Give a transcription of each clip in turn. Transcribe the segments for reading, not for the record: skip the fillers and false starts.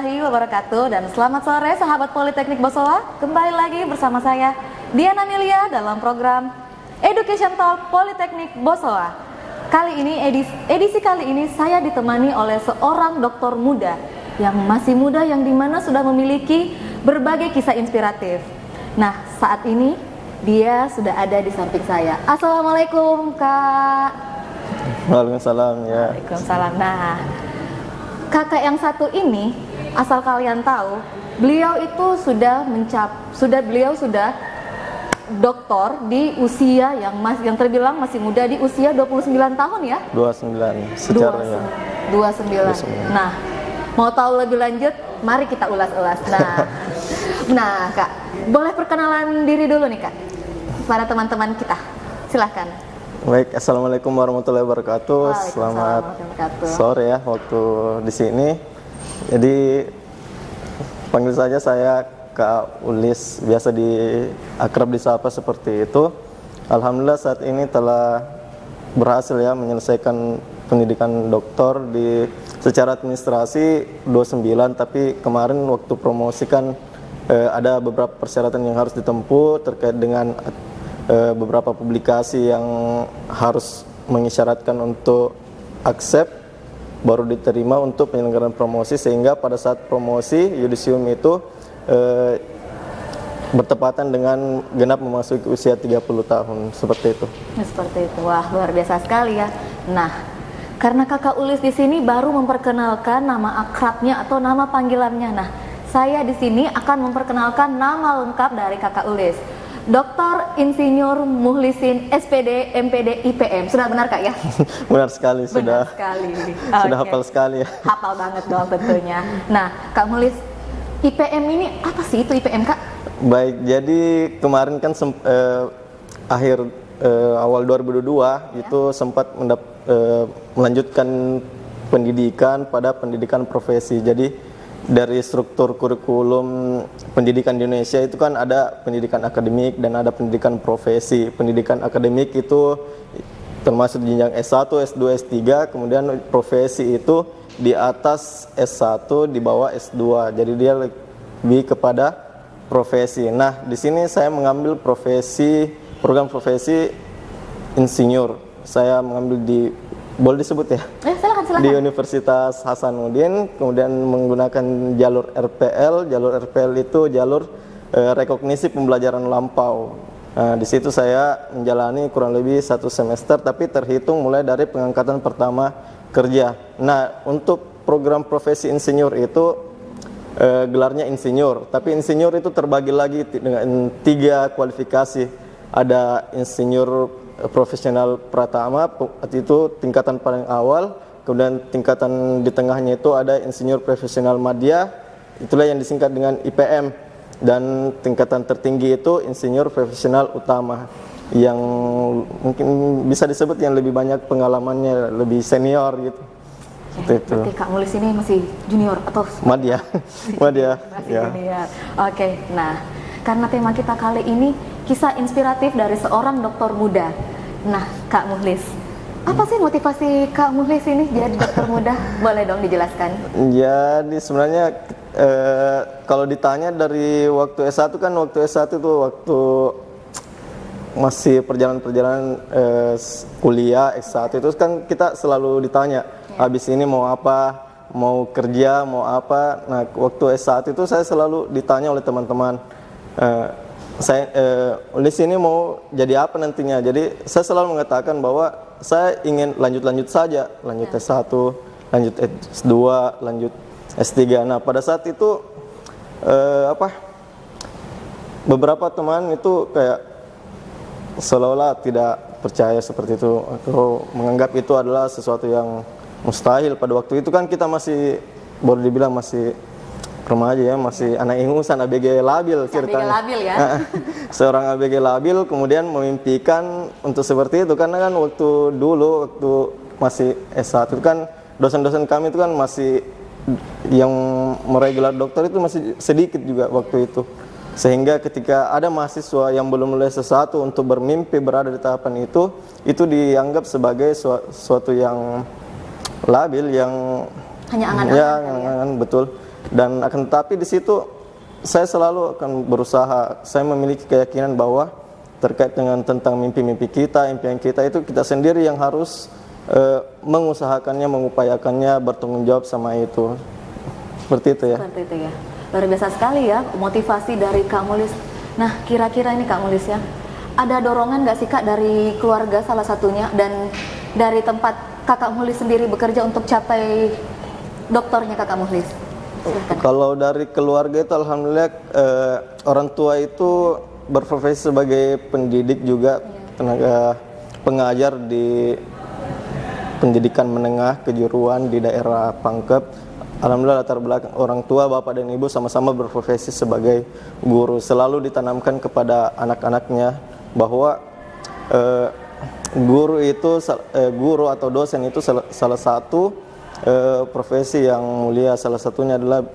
warahmatullahi wabarakatuh dan selamat sore sahabat Politeknik Bosowa. Kembali lagi bersama saya Diana Milia dalam program Education Talk Politeknik Bosowa. Kali ini edisi kali ini saya ditemani oleh seorang doktor muda yang masih muda yang dimana sudah memiliki berbagai kisah inspiratif. Nah, saat ini dia sudah ada di samping saya. Assalamualaikum Kak. Waalaikumsalam ya. Waalaikumsalam. Nah, kakak yang satu ini, asal kalian tahu, beliau itu sudah doktor di usia yang terbilang masih muda, di usia 29 tahun ya? 29 secara ya. 29. Nah, mau tahu lebih lanjut, mari kita ulas-ulas. Nah, Kak, boleh perkenalan diri dulu nih Kak, pada teman-teman kita. Silahkan. Baik, assalamualaikum warahmatullahi wabarakatuh. Selamat sore ya waktu di sini. Jadi panggil saja saya Kak Ulis, biasa akrab disapa seperti itu. Alhamdulillah saat ini telah berhasil ya menyelesaikan pendidikan doktor secara administrasi 29, tapi kemarin waktu promosi kan ada beberapa persyaratan yang harus ditempuh terkait dengan beberapa publikasi yang harus mengisyaratkan untuk accept baru diterima untuk penyelenggaraan promosi, sehingga pada saat promosi yudisium itu bertepatan dengan genap memasuki usia 30 tahun, seperti itu. Seperti itu. Wah, luar biasa sekali ya. Nah, karena Kakak Ulis di sini baru memperkenalkan nama akrabnya atau nama panggilannya. Nah, saya di sini akan memperkenalkan nama lengkap dari Kakak Ulis. Dr. Insinyur Muhlisin SPD MPD IPM. Sudah benar Kak ya? Benar sekali, sudah. Benar sekali. Sudah hafal sekali ya. Hafal banget dong tentunya. Nah, Kak Muhlis, IPM ini apa sih itu IPM Kak? Baik, jadi kemarin kan awal 2022 ya, itu sempat melanjutkan pendidikan pada pendidikan profesi. Jadi dari struktur kurikulum pendidikan di Indonesia itu kan ada pendidikan akademik dan ada pendidikan profesi. Pendidikan akademik itu termasuk jenjang S1, S2, S3, kemudian profesi itu di atas S1, di bawah S2. Jadi dia lebih kepada profesi. Nah, di sini saya mengambil program profesi insinyur. Saya mengambil boleh disebut ya? Silakan. Di Universitas Hasanuddin, kemudian menggunakan jalur RPL. Jalur RPL itu jalur rekognisi pembelajaran lampau. Nah, di situ saya menjalani kurang lebih 1 semester, tapi terhitung mulai dari pengangkatan pertama kerja. Nah, untuk program profesi insinyur itu gelarnya insinyur, tapi insinyur itu terbagi lagi dengan 3 kualifikasi. Ada insinyur profesional pratama, itu tingkatan paling awal. Kemudian tingkatan di tengahnya itu ada insinyur profesional madya, itulah yang disingkat dengan IPM. Dan tingkatan tertinggi itu insinyur profesional utama, yang mungkin bisa disebut yang lebih banyak pengalamannya, lebih senior gitu. Berarti Kak Mulis ini masih junior atau madya? Madya. Masih junior. Oke, nah karena tema kita kali ini kisah inspiratif dari seorang dokter muda. Nah, Kak Muhlis, apa sih motivasi Kak Muhlis ini jadi dokter muda? Boleh dong dijelaskan? Jadi sebenarnya kalau ditanya dari waktu S1 kan, waktu S1 itu waktu masih perjalanan kuliah S1 itu kan kita selalu ditanya, habis ini mau apa, mau kerja, mau apa. Nah, waktu S1 itu saya selalu ditanya oleh teman-teman, Ulis ini mau jadi apa nantinya. Jadi saya selalu mengatakan bahwa saya ingin lanjut saja, lanjut S1, lanjut S2, lanjut S3. Nah, pada saat itu beberapa teman itu kayak seolah-olah tidak percaya seperti itu, atau menganggap itu adalah sesuatu yang mustahil. Pada waktu itu kan kita masih, boleh dibilang masih remaja ya, masih anak ingusan, ABG labil ceritanya. ABG labil ya. Seorang ABG labil kemudian memimpikan untuk seperti itu, karena kan waktu masih S1 itu kan dosen-dosen kami itu kan masih yang meraih gelar dokter itu masih sedikit juga waktu itu. Sehingga ketika ada mahasiswa yang belum lulus S1 untuk bermimpi berada di tahapan itu dianggap sebagai suatu yang labil, yang hanya angan-angan. Ya, angan-angan, betul. Dan akan tetapi di situ saya selalu akan berusaha, saya memiliki keyakinan bahwa terkait dengan tentang mimpi-mimpi kita, impian kita itu kita sendiri yang harus mengusahakannya, mengupayakannya, bertanggung jawab sama itu. Seperti itu ya. Seperti itu ya. Luar biasa sekali ya motivasi dari Kak Mulis. Nah, kira-kira ini Kak Mulis ya, ada dorongan nggak sih Kak dari keluarga salah satunya dan dari tempat Kakak Mulis sendiri bekerja untuk capai doktornya Kakak Mulis? Silahkan. Kalau dari keluarga itu alhamdulillah orang tua itu berprofesi sebagai pendidik juga, tenaga pengajar di pendidikan menengah kejuruan di daerah Pangkep. Alhamdulillah latar belakang orang tua, bapak dan ibu sama-sama berprofesi sebagai guru. Selalu ditanamkan kepada anak-anaknya bahwa guru atau dosen itu salah satu profesi yang mulia. Salah satunya adalah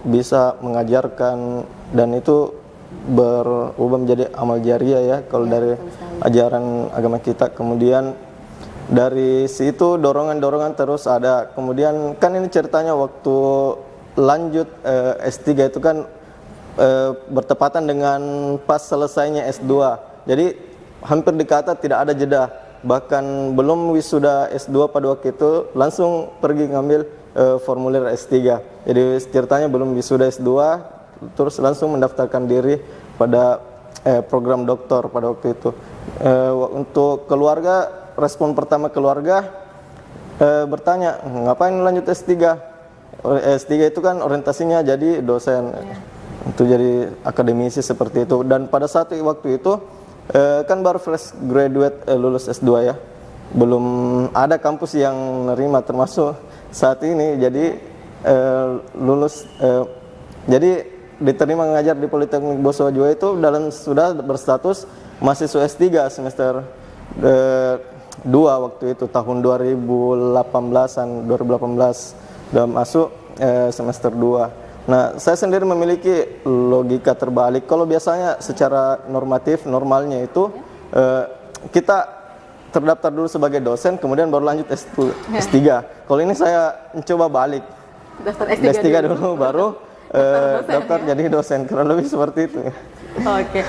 bisa mengajarkan, dan itu berubah menjadi amal jariah ya kalau dari ajaran agama kita. Kemudian dari situ dorongan-dorongan terus ada. Kemudian kan ini ceritanya waktu lanjut S3 itu kan bertepatan dengan pas selesainya S2. Jadi hampir dikata tidak ada jeda. Bahkan belum wisuda S2 pada waktu itu langsung pergi ngambil formulir S3. Jadi ceritanya belum wisuda S2 terus langsung mendaftarkan diri pada program doktor pada waktu itu. Untuk keluarga, respon pertama keluarga bertanya, ngapain lanjut S3? S3 itu kan orientasinya jadi dosen, untuk jadi akademisi seperti itu. Dan pada saat waktu itu kan baru fresh graduate, lulus S2 ya, belum ada kampus yang nerima termasuk saat ini. Jadi lulus, jadi diterima mengajar di Politeknik Bosowa juga itu sudah berstatus mahasiswa S3 semester 2 waktu itu, tahun 2018 udah masuk semester 2. Nah, saya sendiri memiliki logika terbalik. Kalau biasanya secara normalnya itu kita terdaftar dulu sebagai dosen, kemudian baru lanjut S3. Kalau ini saya mencoba balik, Daftar S3 dulu baru daftar jadi dosen, kurang lebih seperti itu. Oke,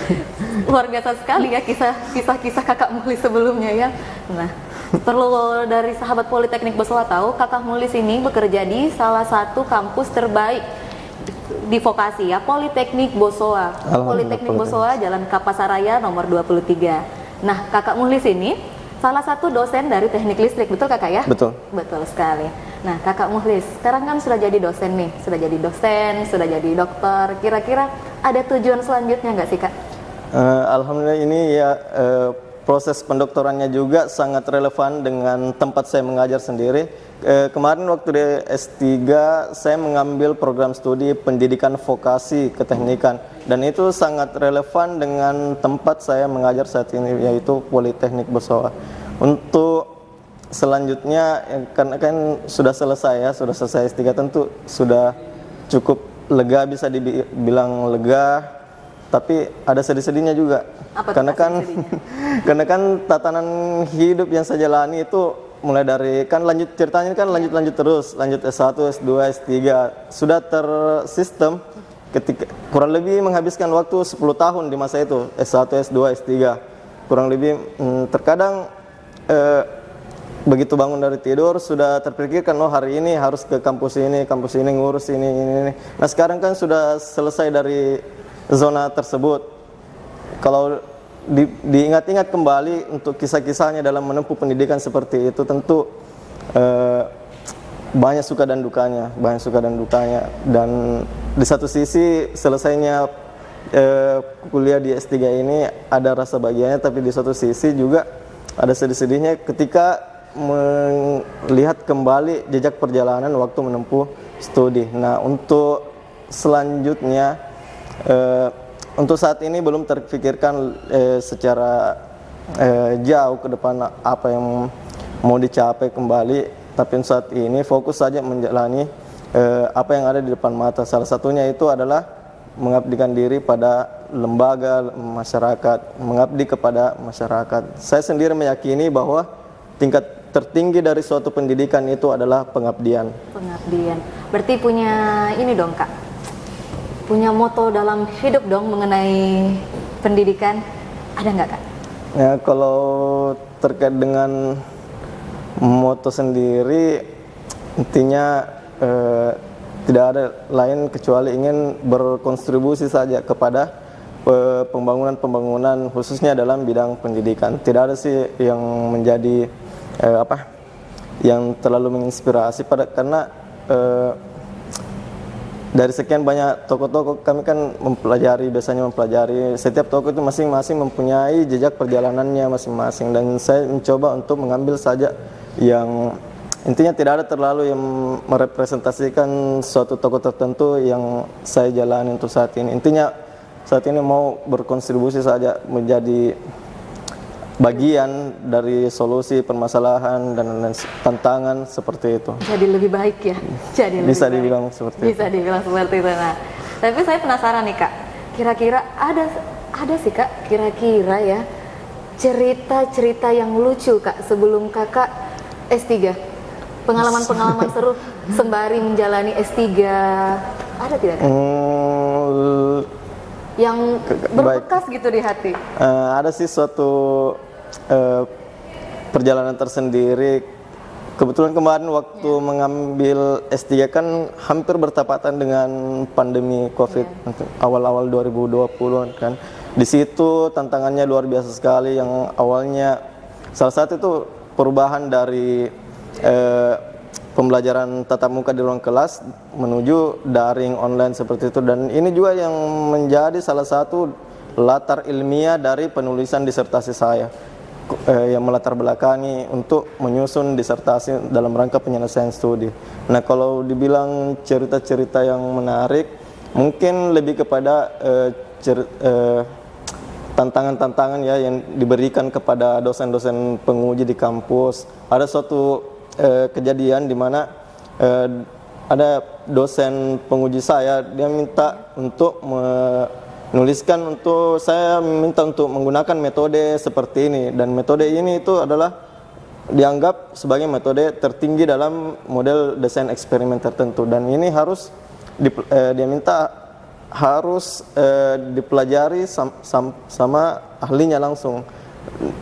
luar biasa sekali ya kisah-kisah Kakak Mulis sebelumnya ya. Nah, perlu dari sahabat Politeknik Bosowa tahu, Kakak Mulis ini bekerja di salah satu kampus terbaik di vokasi ya, Politeknik Bosowa. Politeknik Bosowa, Jalan Kapasaraya nomor 23. Nah, Kakak Mulis ini salah satu dosen dari teknik listrik, betul Kakak ya? Betul. Betul sekali. Nah, Kakak Mulis, sekarang kan sudah jadi dosen nih, sudah jadi dokter. Kira-kira ada tujuan selanjutnya nggak sih Kak? Alhamdulillah ini ya proses pendoktorannya juga sangat relevan dengan tempat saya mengajar sendiri. Kemarin waktu di S3 saya mengambil program studi pendidikan vokasi keteknikan, dan itu sangat relevan dengan tempat saya mengajar saat ini, yaitu Politeknik Bosowa. Untuk selanjutnya kan sudah selesai ya, sudah selesai S3, tentu sudah cukup lega, bisa dibilang lega, tapi ada sedih-sedihnya juga. Karena kan tatanan hidup yang saya jalani itu mulai dari kan ceritanya kan lanjut terus, lanjut S1, S2, S3, sudah tersistem ketika kurang lebih menghabiskan waktu 10 tahun di masa itu, S1, S2, S3. Kurang lebih terkadang begitu bangun dari tidur sudah terpikirkan, oh hari ini harus ke kampus ini ngurus ini. Nah, sekarang kan sudah selesai dari zona tersebut. Kalau diingat-ingat kembali untuk kisah-kisahnya dalam menempuh pendidikan seperti itu, tentu banyak suka dan dukanya. Dan di satu sisi selesainya kuliah di S3 ini ada rasa bahagianya, tapi di satu sisi juga ada sedih-sedihnya ketika melihat kembali jejak perjalanan waktu menempuh studi. Nah, untuk selanjutnya untuk saat ini belum terpikirkan secara jauh ke depan apa yang mau dicapai kembali, tapi saat ini fokus saja menjalani apa yang ada di depan mata. Salah satunya itu adalah mengabdikan diri pada lembaga masyarakat, mengabdi kepada masyarakat. Saya sendiri meyakini bahwa tingkat tertinggi dari suatu pendidikan itu adalah pengabdian. Pengabdian. Berarti punya ini dong Kak, punya moto dalam hidup dong mengenai pendidikan, ada nggak Kak? Ya, kalau terkait dengan moto sendiri, intinya tidak ada lain kecuali ingin berkontribusi saja kepada pembangunan khususnya dalam bidang pendidikan. Tidak ada sih yang menjadi yang terlalu menginspirasi karena dari sekian banyak tokoh-tokoh kami kan biasanya mempelajari setiap tokoh itu masing-masing mempunyai jejak perjalanannya masing-masing, dan saya mencoba untuk mengambil saja yang intinya tidak ada terlalu yang merepresentasikan suatu tokoh tertentu yang saya jalani untuk saat ini. Intinya saat ini mau berkontribusi saja menjadi bagian dari solusi permasalahan dan tantangan seperti itu. Jadi lebih baik ya. Jadi bisa lebih dibilang baik. seperti Bisa itu. dibilang seperti itu. Nah, tapi saya penasaran nih Kak. Kira-kira ada sih Kak, kira-kira ya cerita-cerita yang lucu Kak sebelum Kakak S3. Pengalaman-pengalaman seru sembari menjalani S3. Ada tidak Kak? Yang berbekas gitu di hati? Ada sih suatu perjalanan tersendiri. Kebetulan kemarin waktu mengambil S3 kan hampir bertepatan dengan pandemi COVID awal-awal 2020 kan. Di situ tantangannya luar biasa sekali, yang awalnya salah satu itu perubahan dari pembelajaran tatap muka di ruang kelas menuju daring online seperti itu, dan ini juga yang menjadi salah satu latar ilmiah dari penulisan disertasi saya yang melatar belakangi untuk menyusun disertasi dalam rangka penyelesaian studi. Nah, kalau dibilang cerita-cerita yang menarik, mungkin lebih kepada tantangan-tantangan ya yang diberikan kepada dosen-dosen penguji di kampus. Ada suatu kejadian di mana ada dosen penguji saya, dia minta untuk menuliskan, saya minta untuk menggunakan metode seperti ini, dan metode ini itu adalah dianggap sebagai metode tertinggi dalam model desain eksperimen tertentu, dan ini harus dia minta harus dipelajari sama ahlinya langsung.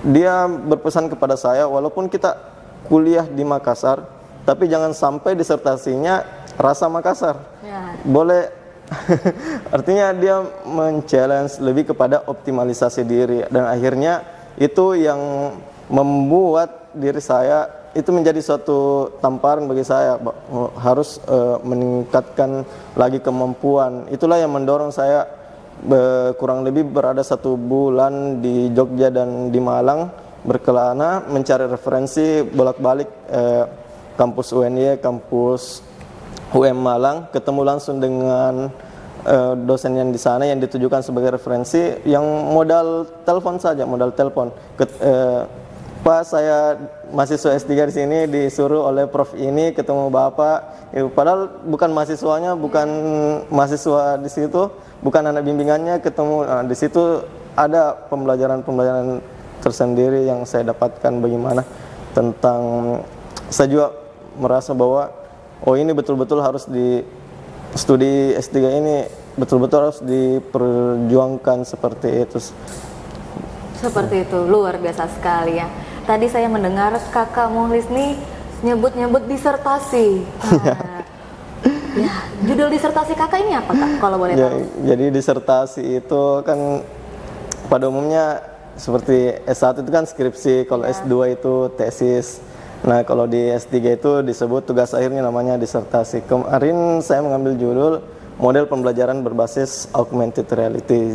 Dia berpesan kepada saya, walaupun kita kuliah di Makassar, tapi jangan sampai disertasinya rasa Makassar. Ya. Boleh, artinya dia men-challenge lebih kepada optimalisasi diri, dan akhirnya itu yang membuat diri saya itu menjadi suatu tamparan bagi saya, harus meningkatkan lagi kemampuan. Itulah yang mendorong saya kurang lebih berada 1 bulan di Jogja dan di Malang, berkelana mencari referensi bolak-balik kampus UNY, kampus UM Malang, ketemu langsung dengan dosen yang di sana yang ditujukan sebagai referensi, yang modal telepon saja, modal telepon. Pak, saya mahasiswa S3 di sini disuruh oleh Prof ini ketemu Bapak. Padahal bukan mahasiswanya, bukan mahasiswa di situ, bukan anak bimbingannya, ketemu. Nah, di situ ada pembelajaran tersendiri yang saya dapatkan, bagaimana tentang, saya juga merasa bahwa ini betul-betul harus di studi S3 ini betul-betul harus diperjuangkan seperti itu. Seperti itu, luar biasa sekali ya. Tadi saya mendengar Kakak Mukhlis nih nyebut-nyebut disertasi. Ya, judul disertasi Kakak ini apa Kak, kalau boleh tahu? Jadi disertasi itu kan pada umumnya seperti S1 itu kan skripsi, kalau S2 itu tesis. Nah, kalau di S3 itu disebut tugas akhirnya namanya disertasi. Kemarin saya mengambil judul model pembelajaran berbasis augmented reality.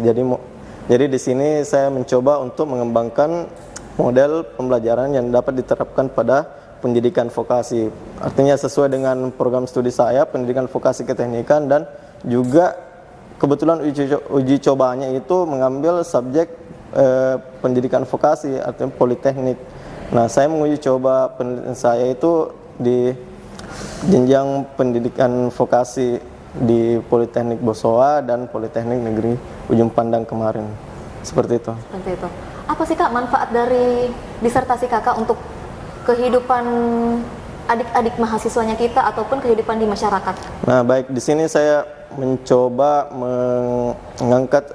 Jadi di sini saya mencoba untuk mengembangkan model pembelajaran yang dapat diterapkan pada pendidikan vokasi. Artinya sesuai dengan program studi saya, pendidikan vokasi keteknikan, dan juga kebetulan uji cobanya itu mengambil subjek pendidikan vokasi, artinya politeknik. Nah, saya menguji coba penelitian saya itu di jenjang pendidikan vokasi di Politeknik Bosowa dan Politeknik Negeri Ujung Pandang kemarin. Seperti itu. Seperti itu. Apa sih Kak manfaat dari disertasi Kakak untuk kehidupan adik-adik mahasiswanya kita ataupun kehidupan di masyarakat? Nah, baik, di sini saya mencoba mengangkat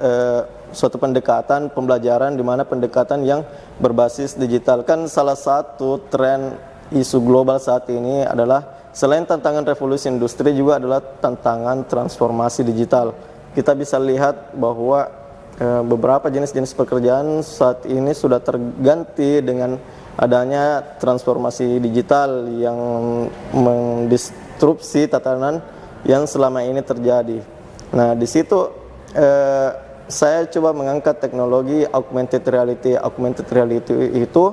suatu pendekatan pembelajaran di mana pendekatan yang berbasis digital. Kan salah satu tren isu global saat ini adalah selain tantangan revolusi industri juga adalah tantangan transformasi digital. Kita bisa lihat bahwa beberapa jenis-jenis pekerjaan saat ini sudah terganti dengan adanya transformasi digital yang mendisrupsi tatanan yang selama ini terjadi. Nah, di situ saya coba mengangkat teknologi augmented reality. Augmented reality itu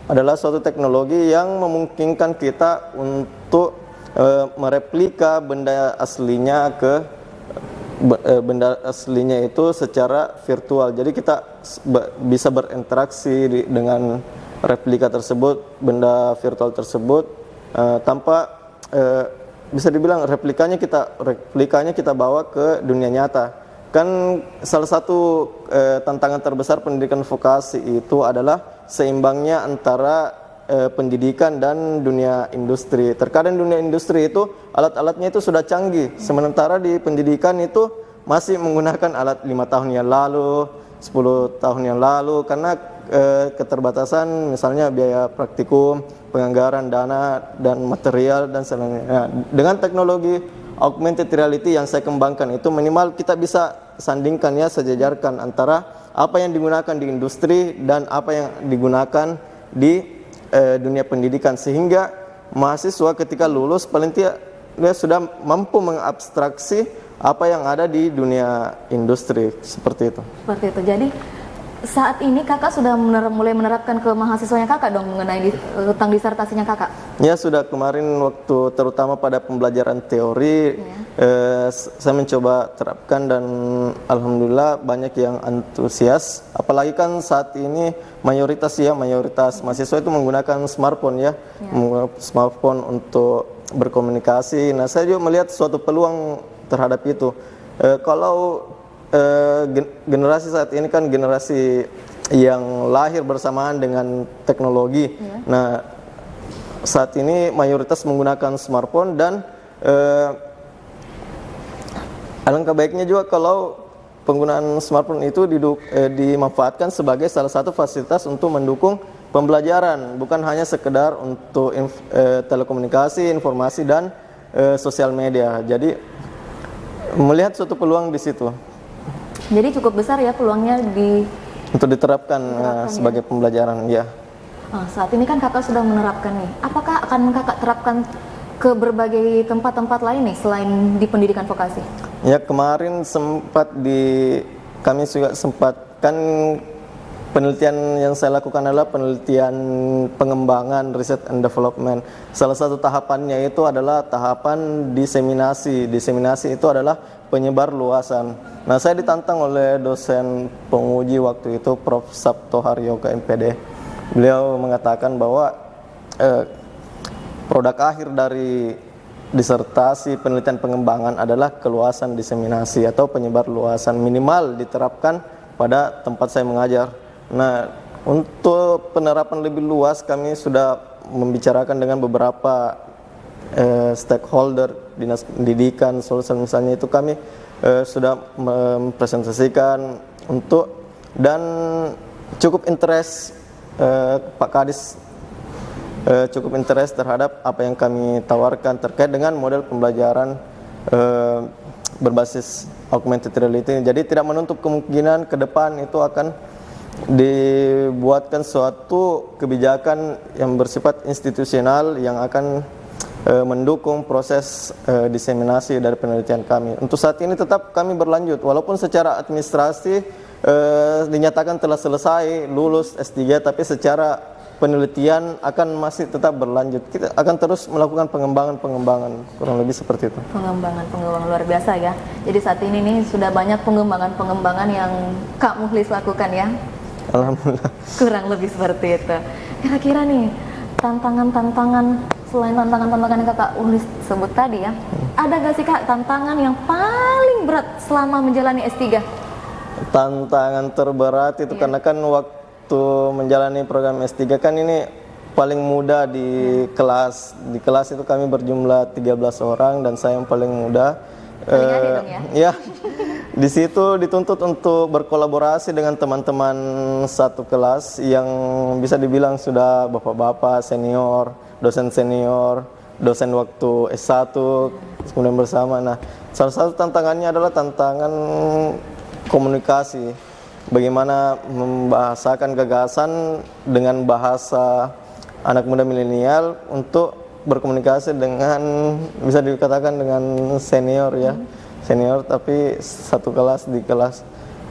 adalah suatu teknologi yang memungkinkan kita untuk mereplika benda aslinya benda aslinya itu secara virtual. Jadi kita bisa berinteraksi dengan replika tersebut, benda virtual tersebut, tanpa bisa dibilang replikanya kita bawa ke dunia nyata. Kan salah satu tantangan terbesar pendidikan vokasi itu adalah seimbangnya antara pendidikan dan dunia industri. Terkadang dunia industri itu alat-alatnya itu sudah canggih, sementara di pendidikan itu masih menggunakan alat 5 tahun yang lalu, 10 tahun yang lalu, karena keterbatasan misalnya biaya praktikum, penganggaran dana dan material dan sebagainya. Nah, dengan teknologi augmented reality yang saya kembangkan itu minimal kita bisa sandingkan ya, sejajarkan antara apa yang digunakan di industri dan apa yang digunakan di dunia pendidikan, sehingga mahasiswa ketika lulus paling tidak dia sudah mampu mengabstraksi apa yang ada di dunia industri, seperti itu. Seperti itu. Jadi saat ini kakak sudah mulai menerapkan ke mahasiswanya kakak dong mengenai tentang disertasinya kakak? Ya, sudah. Kemarin waktu terutama pada pembelajaran teori saya mencoba terapkan dan alhamdulillah banyak yang antusias. Apalagi kan saat ini mayoritas mahasiswa itu menggunakan smartphone ya. Smartphone untuk berkomunikasi. Nah, saya juga melihat suatu peluang terhadap itu. Kalau generasi saat ini kan generasi yang lahir bersamaan dengan teknologi. Nah, saat ini mayoritas menggunakan smartphone dan alangkah baiknya juga kalau penggunaan smartphone itu dimanfaatkan sebagai salah satu fasilitas untuk mendukung pembelajaran, bukan hanya sekedar untuk telekomunikasi, informasi dan sosial media. Jadi melihat suatu peluang di situ. Jadi cukup besar ya peluangnya untuk diterapkan sebagai pembelajaran, ya. Saat ini kan kakak sudah menerapkan nih. Apakah akan kakak terapkan ke berbagai tempat-tempat lain nih selain di pendidikan vokasi? Ya, kemarin kami juga sempat kan penelitian yang saya lakukan adalah penelitian pengembangan research and development. Salah satu tahapannya itu adalah tahapan diseminasi. Diseminasi itu adalah penyebar luasan. Nah, saya ditantang oleh dosen penguji waktu itu, Prof. Sabto Haryo KMPD. Beliau mengatakan bahwa produk akhir dari disertasi penelitian pengembangan adalah keluasan diseminasi atau penyebar luasan, minimal diterapkan pada tempat saya mengajar. Nah, untuk penerapan lebih luas kami sudah membicarakan dengan beberapa stakeholder, dinas pendidikan, sosial misalnya, itu kami sudah mempresentasikan dan cukup interest Pak Kadis cukup interest terhadap apa yang kami tawarkan terkait dengan model pembelajaran berbasis augmented reality. Jadi tidak menutup kemungkinan ke depan itu akan dibuatkan suatu kebijakan yang bersifat institusional yang akan mendukung proses diseminasi dari penelitian kami. Untuk saat ini tetap kami berlanjut, walaupun secara administrasi dinyatakan telah selesai, lulus S3, tapi secara penelitian akan masih tetap berlanjut. Kita akan terus melakukan pengembangan, kurang lebih seperti itu. Pengembangan luar biasa ya. Jadi saat ini nih sudah banyak pengembangan yang Kak Mukhlis lakukan ya. Alhamdulillah. Kurang lebih seperti itu. Kira-kira nih tantangan selain tantangan yang Kakak Mukhlis sebut tadi ya, ada gak sih Kak tantangan yang paling berat selama menjalani S3? Tantangan terberat itu karena kan waktu menjalani program S3 kan ini paling muda di kelas. Di kelas itu kami berjumlah 13 orang dan saya yang paling muda. Paling adik dong ya? Ya, di situ dituntut untuk berkolaborasi dengan teman-teman satu kelas yang bisa dibilang sudah bapak-bapak senior, dosen waktu S1, kemudian bersama. Nah, salah satu tantangannya adalah tantangan komunikasi. Bagaimana membahasakan gagasan dengan bahasa anak muda milenial untuk berkomunikasi dengan, bisa dikatakan dengan senior ya, senior tapi satu kelas di kelas.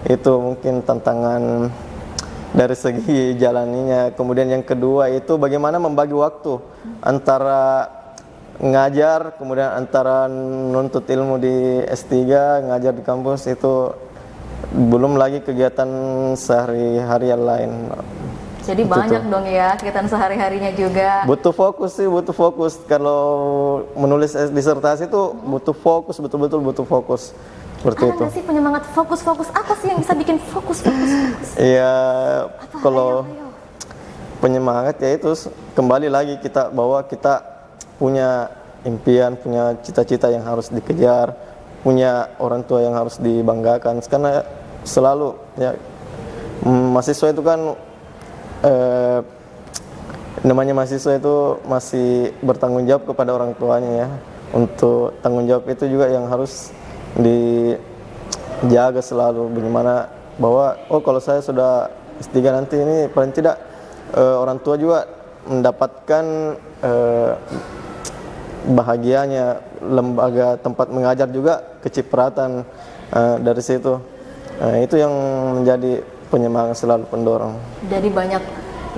Itu mungkin tantangan dari segi jalaninya. Kemudian yang kedua itu bagaimana membagi waktu antara ngajar, kemudian antara nuntut ilmu di S3, ngajar di kampus, itu belum lagi kegiatan sehari-hari yang lain. Jadi banyak dong ya kegiatan sehari-harinya juga. Butuh fokus sih, butuh fokus. Kalau menulis disertasi itu butuh fokus, betul-betul butuh fokus. Seperti itu. Ada nggak sih penyemangat fokus apa sih yang bisa bikin fokus? Iya, kalau Ayo. penyemangat ya itu kembali lagi kita bahwa kita punya impian, punya cita-cita yang harus dikejar, punya orang tua yang harus dibanggakan. Karena selalu ya mahasiswa itu kan namanya mahasiswa itu masih bertanggung jawab kepada orang tuanya ya. Untuk tanggung jawab itu juga yang harus dijaga selalu, bagaimana bahwa kalau saya sudah S3 nanti ini paling tidak orang tua juga mendapatkan bahagianya, lembaga tempat mengajar juga kecipratan dari situ. Itu yang menjadi penyemangat, selalu pendorong. Jadi banyak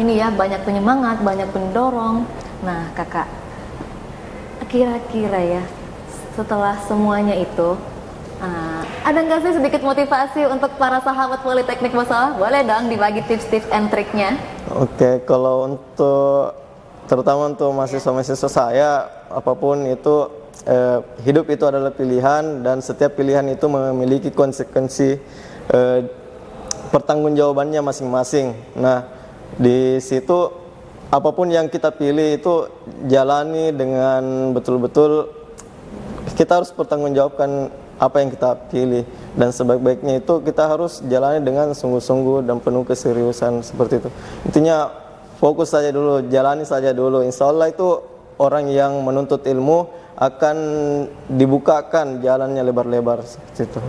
ini ya, banyak penyemangat, banyak pendorong. Nah kakak, kira-kira ya setelah semuanya itu ada nggak sih sedikit motivasi untuk para sahabat Politeknik Bosowa? Boleh dong dibagi tips-tips and triknya. Oke, kalau untuk terutama untuk mahasiswa-mahasiswa saya, apapun itu hidup itu adalah pilihan dan setiap pilihan itu memiliki konsekuensi pertanggungjawabannya masing-masing. Nah, di situ apapun yang kita pilih itu jalani dengan betul-betul. Kita harus pertanggungjawabkan apa yang kita pilih dan sebaik-baiknya itu kita harus jalani dengan sungguh-sungguh dan penuh keseriusan, seperti itu. Intinya fokus saja dulu, jalani saja dulu. Insya Allah itu orang yang menuntut ilmu akan dibukakan jalannya lebar-lebar, seperti itu.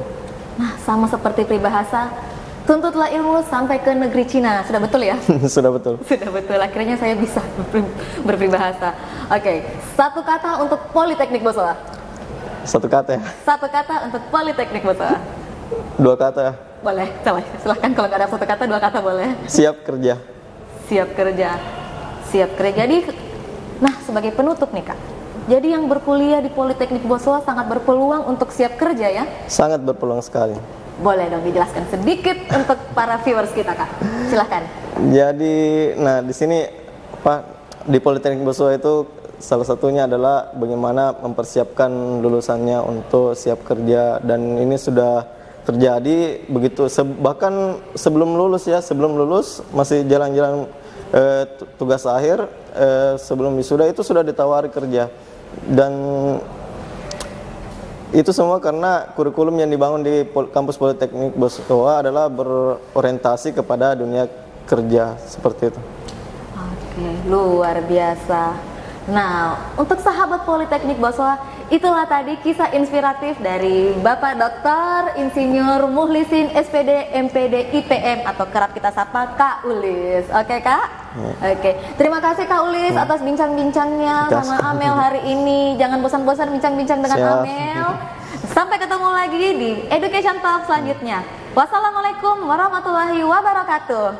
Nah, sama seperti peribahasa, tuntutlah ilmu sampai ke negeri Cina. Sudah betul ya? Sudah betul. Sudah betul. Akhirnya saya bisa berperibahasa. Oke, satu kata untuk Politeknik Bosowa. Satu kata ya? Satu kata untuk Politeknik Bosowa. Dua kata. Boleh, silahkan. Kalau nggak ada satu kata, dua kata boleh. Siap kerja. Siap kerja. Siap kerja. Jadi, nah sebagai penutup nih Kak, jadi yang berkuliah di Politeknik Bosowa sangat berpeluang untuk siap kerja ya? Sangat berpeluang sekali. Boleh dong dijelaskan sedikit untuk para viewers kita Kak. Silahkan. Jadi, nah di sini di Politeknik Bosowa itu salah satunya adalah bagaimana mempersiapkan lulusannya untuk siap kerja, dan ini sudah terjadi begitu bahkan sebelum lulus ya, sebelum lulus masih jalan-jalan tugas akhir, sebelum wisuda itu sudah ditawari kerja, dan itu semua karena kurikulum yang dibangun di kampus Politeknik Bosowa adalah berorientasi kepada dunia kerja, seperti itu. Oke, luar biasa. Nah, untuk sahabat Politeknik Bosowa, itulah tadi kisah inspiratif dari Bapak Dr. Insinyur Mukhlisin SPD MPD IPM atau kerap kita sapa Kak Ulis. Oke Kak? Oke, terima kasih Kak Ulis atas bincang-bincangnya sama Amel hari ini. Jangan bosan-bosan bincang-bincang dengan Amel. Sampai ketemu lagi di Education Talk selanjutnya. Wassalamualaikum warahmatullahi wabarakatuh.